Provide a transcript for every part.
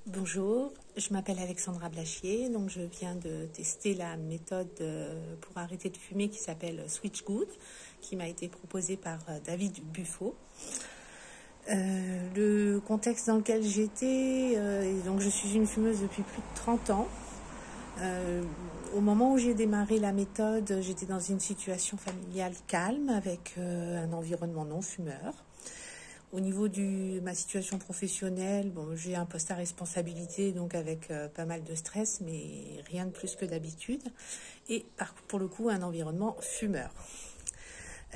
Bonjour, je m'appelle Alexandra Blachier, donc je viens de tester la méthode pour arrêter de fumer qui s'appelle Switch Good, qui m'a été proposée par David Buffo. Le contexte dans lequel j'étais, donc je suis une fumeuse depuis plus de 30 ans. Au moment où j'ai démarré la méthode, j'étais dans une situation familiale calme avec un environnement non fumeur. Au niveau de ma situation professionnelle, bon, j'ai un poste à responsabilité, donc avec pas mal de stress, mais rien de plus que d'habitude. Et pour le coup, un environnement fumeur.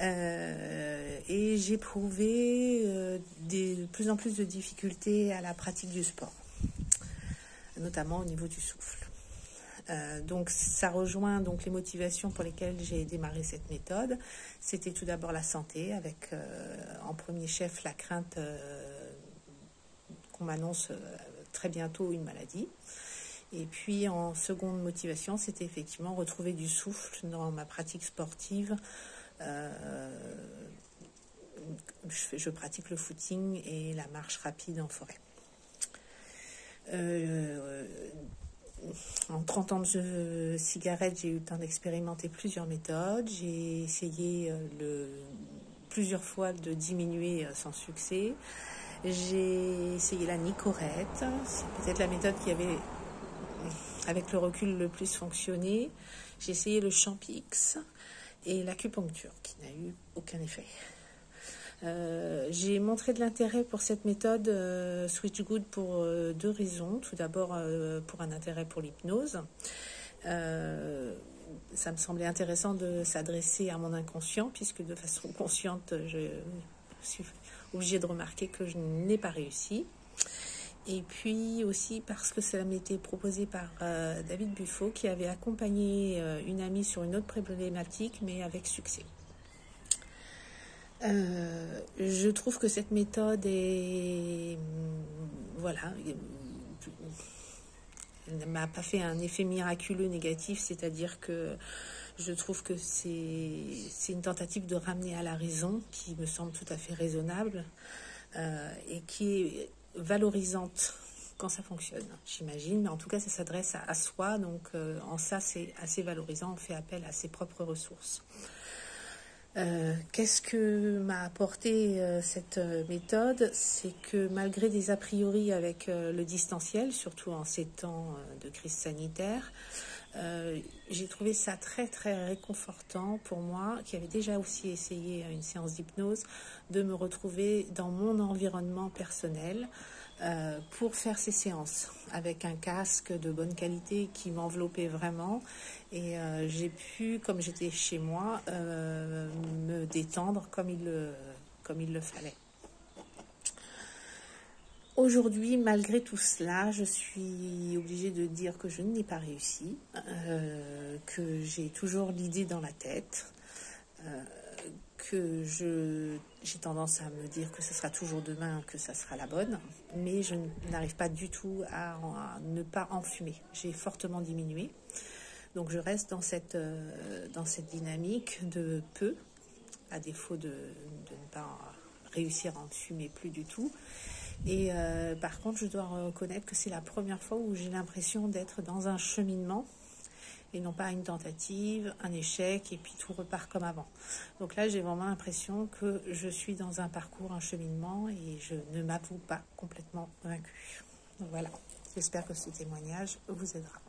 Et j'éprouvais de plus en plus de difficultés à la pratique du sport, notamment au niveau du souffle. Donc ça rejoint donc les motivations pour lesquelles j'ai démarré cette méthode. C'était tout d'abord la santé, avec en premier chef la crainte qu'on m'annonce très bientôt une maladie. Et puis en seconde motivation, c'était effectivement retrouver du souffle dans ma pratique sportive. Je pratique le footing et la marche rapide en forêt. En 30 ans de cigarette, j'ai eu le temps d'expérimenter plusieurs méthodes. J'ai essayé plusieurs fois de diminuer sans succès. J'ai essayé la Nicorette. C'est peut-être la méthode qui avait, avec le recul, le plus fonctionné. J'ai essayé le Champix et l'acupuncture, qui n'a eu aucun effet. J'ai montré de l'intérêt pour cette méthode Switch Good pour deux raisons. Tout d'abord, pour un intérêt pour l'hypnose. Ça me semblait intéressant de s'adresser à mon inconscient, puisque de façon consciente, je suis obligée de remarquer que je n'ai pas réussi. Et puis aussi parce que ça m'était proposé par David Buffo, qui avait accompagné une amie sur une autre problématique, mais avec succès. Je trouve que cette méthode est, voilà, elle ne m'a pas fait un effet miraculeux négatif, c'est-à-dire que je trouve que c'est une tentative de ramener à la raison qui me semble tout à fait raisonnable et qui est valorisante quand ça fonctionne, j'imagine, mais en tout cas ça s'adresse à soi, donc en ça c'est assez valorisant, on fait appel à ses propres ressources. Qu'est-ce que m'a apporté cette méthode? C'est que malgré des a priori avec le distanciel, surtout en ces temps de crise sanitaire, j'ai trouvé ça très très réconfortant pour moi, qui avait déjà aussi essayé une séance d'hypnose, de me retrouver dans mon environnement personnel pour faire ces séances avec un casque de bonne qualité qui m'enveloppait vraiment, et j'ai pu, comme j'étais chez moi, me détendre comme il le fallait. Aujourd'hui, malgré tout cela, je suis obligée de dire que je n'ai pas réussi, que j'ai toujours l'idée dans la tête, que j'ai tendance à me dire que ce sera toujours demain, que ça sera la bonne, mais je n'arrive pas du tout à ne pas en fumer. J'ai fortement diminué, donc je reste dans cette dynamique de peu, à défaut de ne pas réussir à en fumer plus du tout. Et par contre, je dois reconnaître que c'est la première fois où j'ai l'impression d'être dans un cheminement et non pas une tentative, un échec, et puis tout repart comme avant. Donc là, j'ai vraiment l'impression que je suis dans un parcours, un cheminement, et je ne m'avoue pas complètement vaincue. Donc voilà, j'espère que ce témoignage vous aidera.